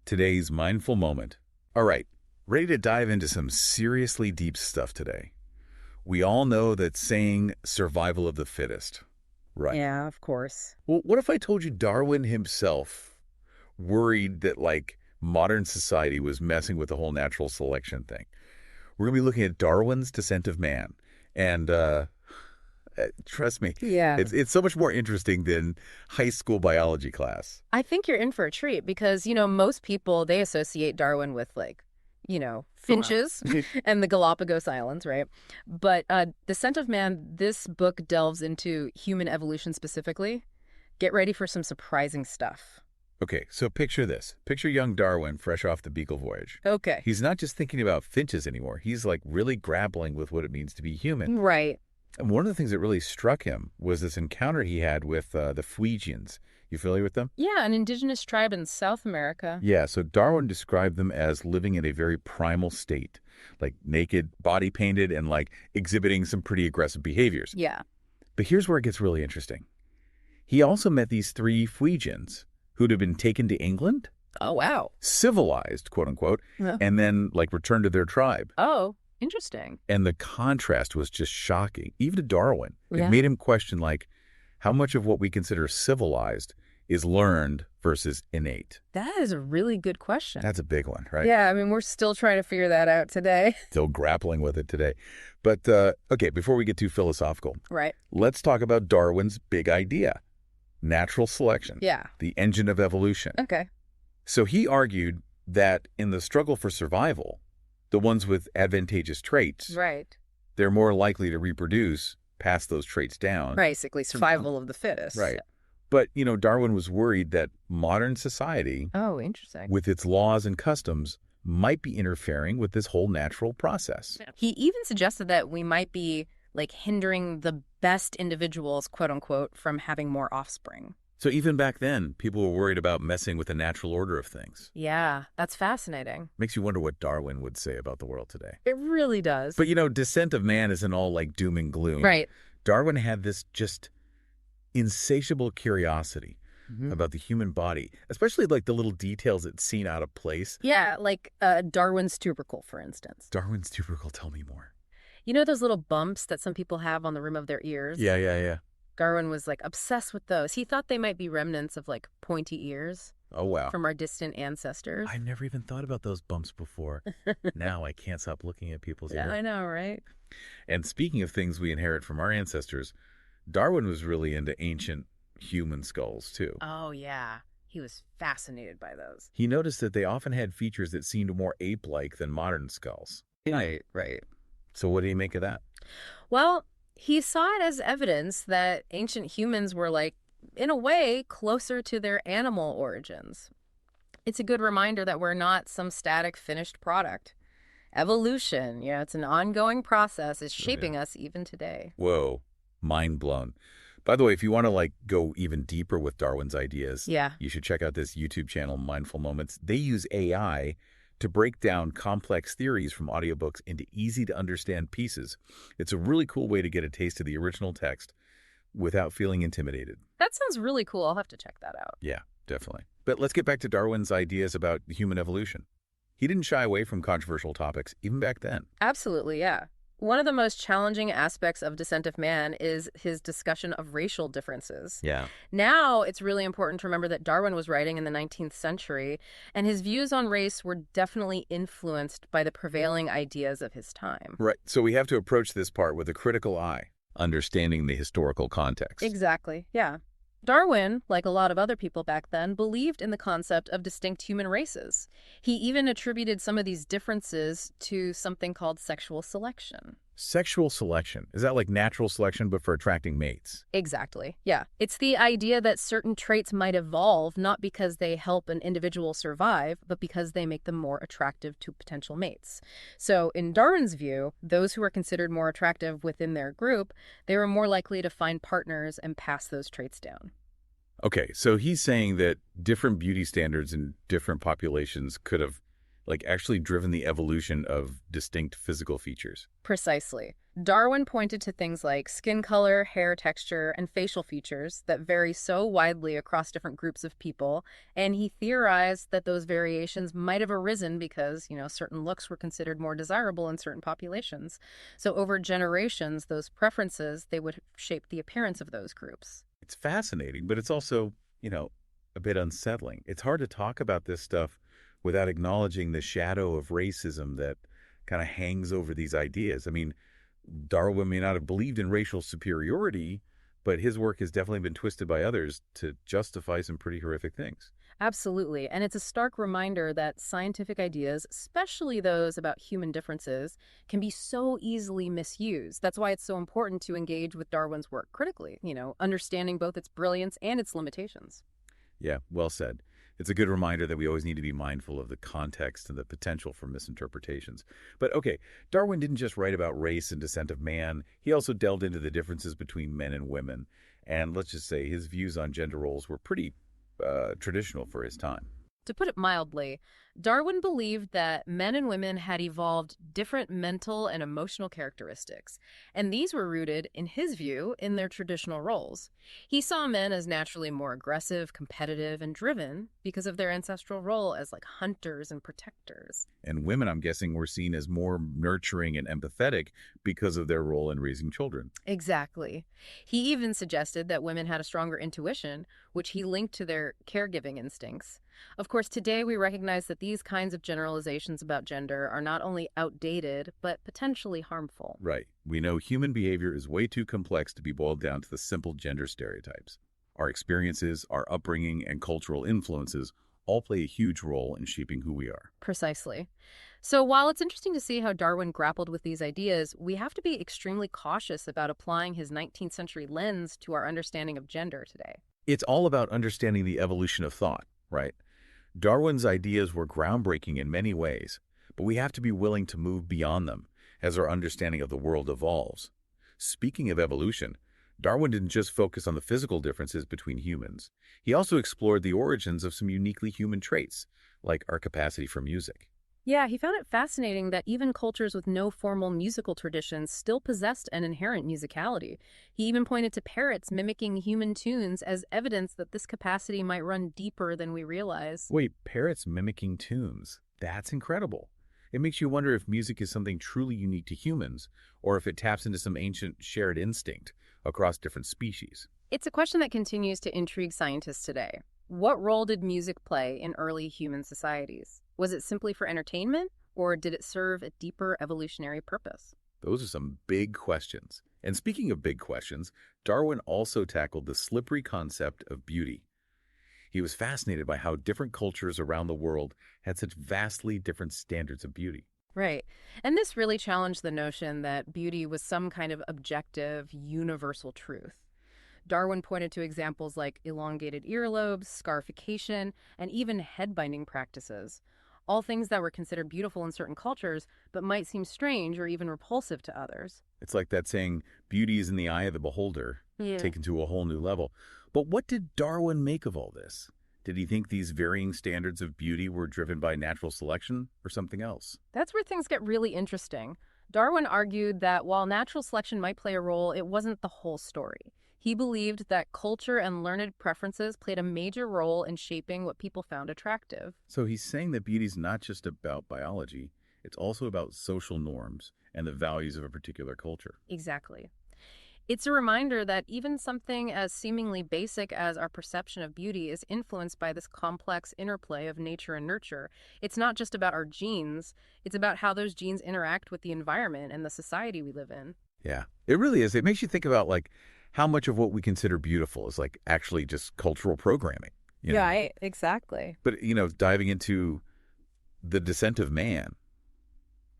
today's mindful moment. All right, ready to dive into some seriously deep stuff today. We all know that saying survival of the fittest, right? Yeah, of course. Well, what if I told you Darwin himself worried that, like, modern society was messing with the whole natural selection thing? We're going to be looking at Darwin's Descent of Man. And trust me, Yeah. it's so much more interesting than high school biology class. I think you're in for a treat because, most people, they associate Darwin with finches and the Galapagos Islands, right? But Descent of Man, this book delves into human evolution specifically. Get ready for some surprising stuff. Okay, so picture this. Picture young Darwin fresh off the Beagle voyage. Okay. He's not just thinking about finches anymore. He's like really grappling with what it means to be human. Right. And one of the things that really struck him was this encounter he had with the Fuegians. You familiar with them? Yeah, an indigenous tribe in South America. Yeah, so Darwin described them as living in a very primal state, like naked, body painted, and like exhibiting some pretty aggressive behaviors. Yeah. But here's where it gets really interesting. He also met these 3 Fuegians who'd have been taken to England, Oh, wow. civilized, quote unquote, Yeah. and then like returned to their tribe. Oh, interesting. And the contrast was just shocking, even to Darwin. It Yeah. made him question, like, how much of what we consider civilized is learned versus innate? That is a really good question. That's a big one, right? Yeah, I mean, we're still trying to figure that out today. Still grappling with it today. But, okay, before we get too philosophical, Right. let's talk about Darwin's big idea, natural selection, Yeah. the engine of evolution. Okay. So he argued that in the struggle for survival, the ones with advantageous traits, Right. they're more likely to reproduce, pass those traits down. Basically, survival of the fittest. Right. But, Darwin was worried that modern society, Oh, interesting. with its laws and customs, might be interfering with this whole natural process. He even suggested that we might be hindering the best individuals, quote unquote, from having more offspring. So even back then, people were worried about messing with the natural order of things. Yeah, that's fascinating. Makes you wonder what Darwin would say about the world today. It really does. But, Descent of Man isn't all like doom and gloom. Right. Darwin had this just insatiable curiosity about the human body, especially like the little details that seem out of place. Yeah, like Darwin's tubercle, for instance. Darwin's tubercle, tell me more. You know those little bumps that some people have on the rim of their ears? Yeah. Darwin was obsessed with those. He thought they might be remnants of pointy ears Oh, wow. from our distant ancestors. I never even thought about those bumps before. Now I can't stop looking at people's Yeah, ears. I know, right? And speaking of things we inherit from our ancestors, Darwin was really into ancient human skulls, too. Oh, yeah. He was fascinated by those. He noticed that they often had features that seemed more ape-like than modern skulls. Right. So what do you make of that? Well, he saw it as evidence that ancient humans were, in a way, closer to their animal origins. It's a good reminder that we're not some static finished product. Evolution, it's an ongoing process, is shaping us even today. Whoa, mind blown. By the way, if you want to go even deeper with Darwin's ideas, Yeah. you should check out this YouTube channel, Mindful Moments. They use AI to break down complex theories from audiobooks into easy-to-understand pieces. It's a really cool way to get a taste of the original text without feeling intimidated. That sounds really cool. I'll have to check that out. Yeah, definitely. But let's get back to Darwin's ideas about human evolution. He didn't shy away from controversial topics, even back then. Absolutely, yeah. One of the most challenging aspects of Descent of Man is his discussion of racial differences. Yeah. Now, it's really important to remember that Darwin was writing in the 19th century, and his views on race were definitely influenced by the prevailing ideas of his time. Right. So we have to approach this part with a critical eye, understanding the historical context. Exactly, yeah. Darwin, like a lot of other people back then, believed in the concept of distinct human races. He even attributed some of these differences to something called sexual selection. Sexual selection. Is that like natural selection but for attracting mates? Exactly, yeah. It's the idea that certain traits might evolve not because they help an individual survive, but because they make them more attractive to potential mates. So in Darwin's view, those who were considered more attractive within their group, they were more likely to find partners and pass those traits down. Okay, so he's saying that different beauty standards in different populations could have actually driven the evolution of distinct physical features. Precisely. Darwin pointed to things like skin color, hair texture, and facial features that vary so widely across different groups of people, and he theorized that those variations might have arisen because, certain looks were considered more desirable in certain populations. So over generations, those preferences, they would shape the appearance of those groups. It's fascinating, but it's also, you know, a bit unsettling. It's hard to talk about this stuff without acknowledging the shadow of racism that kind of hangs over these ideas. I mean, Darwin may not have believed in racial superiority, but his work has definitely been twisted by others to justify some pretty horrific things. Absolutely. And it's a stark reminder that scientific ideas, especially those about human differences, can be so easily misused. That's why it's so important to engage with Darwin's work critically, understanding both its brilliance and its limitations. Yeah, well said. It's a good reminder that we always need to be mindful of the context and the potential for misinterpretations. But okay, Darwin didn't just write about race and descent of man, he also delved into the differences between men and women. And let's just say his views on gender roles were pretty traditional for his time. To put it mildly, Darwin believed that men and women had evolved different mental and emotional characteristics, and these were rooted, in his view, in their traditional roles. He saw men as naturally more aggressive, competitive, and driven because of their ancestral role as like hunters and protectors. And women, I'm guessing, were seen as more nurturing and empathetic because of their role in raising children. Exactly. He even suggested that women had a stronger intuition, which he linked to their caregiving instincts. Of course, today we recognize that these kinds of generalizations about gender are not only outdated, but potentially harmful. Right. We know human behavior is way too complex to be boiled down to the simple gender stereotypes. Our experiences, our upbringing, and cultural influences all play a huge role in shaping who we are. Precisely. So while it's interesting to see how Darwin grappled with these ideas, we have to be extremely cautious about applying his 19th century lens to our understanding of gender today. It's all about understanding the evolution of thought, right? Darwin's ideas were groundbreaking in many ways, but we have to be willing to move beyond them as our understanding of the world evolves. Speaking of evolution, Darwin didn't just focus on the physical differences between humans. He also explored the origins of some uniquely human traits, like our capacity for music. Yeah, he found it fascinating that even cultures with no formal musical traditions still possessed an inherent musicality. He even pointed to parrots mimicking human tunes as evidence that this capacity might run deeper than we realize. Wait, parrots mimicking tunes. That's incredible. It makes you wonder if music is something truly unique to humans, or if it taps into some ancient shared instinct across different species. It's a question that continues to intrigue scientists today. What role did music play in early human societies? Was it simply for entertainment, or did it serve a deeper evolutionary purpose? Those are some big questions. And speaking of big questions, Darwin also tackled the slippery concept of beauty. He was fascinated by how different cultures around the world had such vastly different standards of beauty. Right. And this really challenged the notion that beauty was some kind of objective, universal truth. Darwin pointed to examples like elongated earlobes, scarification, and even head binding practices. All things that were considered beautiful in certain cultures, but might seem strange or even repulsive to others. It's like that saying, beauty is in the eye of the beholder, Yeah. taken to a whole new level. But what did Darwin make of all this? Did he think these varying standards of beauty were driven by natural selection or something else? That's where things get really interesting. Darwin argued that while natural selection might play a role, it wasn't the whole story. He believed that culture and learned preferences played a major role in shaping what people found attractive. So he's saying that beauty's not just about biology, it's also about social norms and the values of a particular culture. Exactly. It's a reminder that even something as seemingly basic as our perception of beauty is influenced by this complex interplay of nature and nurture. It's not just about our genes, it's about how those genes interact with the environment and the society we live in. Yeah, it really is. It makes you think about like how much of what we consider beautiful is like actually just cultural programming, you know? Exactly. But, diving into the descent of man,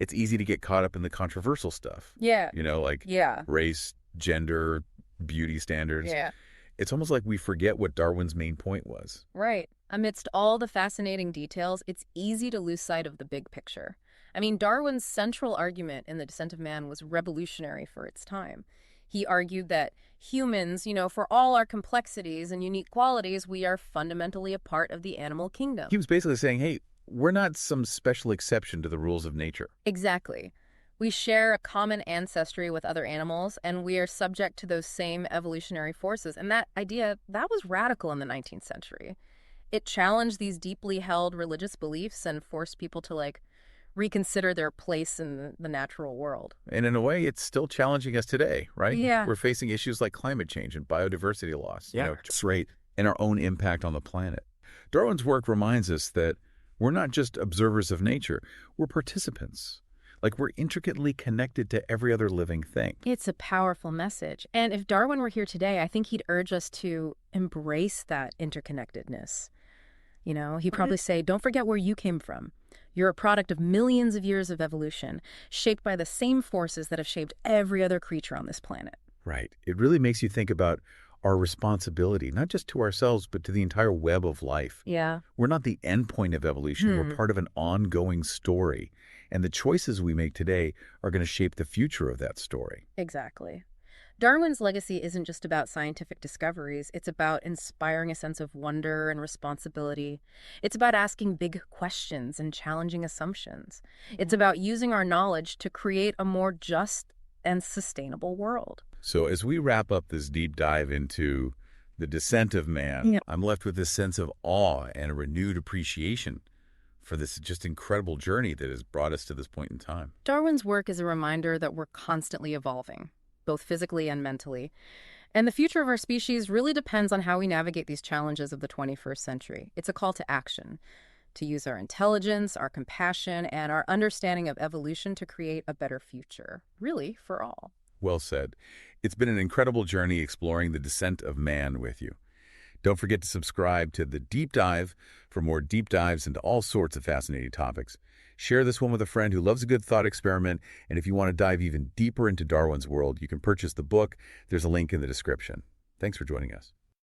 it's easy to get caught up in the controversial stuff, Yeah. like Yeah. race, gender, beauty standards. Yeah. It's almost like we forget what Darwin's main point was. Right. Amidst all the fascinating details, it's easy to lose sight of the big picture. I mean, Darwin's central argument in The Descent of Man was revolutionary for its time. He argued that humans, for all our complexities and unique qualities, we are fundamentally a part of the animal kingdom. He was basically saying, hey, we're not some special exception to the rules of nature. Exactly. We share a common ancestry with other animals, and we are subject to those same evolutionary forces. And that idea, that was radical in the 19th century. It challenged these deeply held religious beliefs and forced people to, like, reconsider their place in the natural world. And in a way, it's still challenging us today, right? Yeah. We're facing issues like climate change and biodiversity loss, Yeah, that's right. and our own impact on the planet. Darwin's work reminds us that we're not just observers of nature, we're participants. Like we're intricately connected to every other living thing. It's a powerful message. And if Darwin were here today, I think he'd urge us to embrace that interconnectedness. You know, he'd probably say, don't forget where you came from. You're a product of millions of years of evolution, shaped by the same forces that have shaped every other creature on this planet. Right. It really makes you think about our responsibility, not just to ourselves, but to the entire web of life. Yeah. We're not the end point of evolution. We're part of an ongoing story. And the choices we make today are going to shape the future of that story. Exactly. Darwin's legacy isn't just about scientific discoveries. It's about inspiring a sense of wonder and responsibility. It's about asking big questions and challenging assumptions. It's about using our knowledge to create a more just and sustainable world. So as we wrap up this deep dive into the descent of man, Yeah. I'm left with this sense of awe and a renewed appreciation for this just incredible journey that has brought us to this point in time. Darwin's work is a reminder that we're constantly evolving, both physically and mentally. And the future of our species really depends on how we navigate these challenges of the 21st century. It's a call to action, to use our intelligence, our compassion, and our understanding of evolution to create a better future, really, for all. Well said. It's been an incredible journey exploring the descent of man with you. Don't forget to subscribe to The Deep Dive for more deep dives into all sorts of fascinating topics. Share this one with a friend who loves a good thought experiment, and if you want to dive even deeper into Darwin's world, you can purchase the book. There's a link in the description. Thanks for joining us.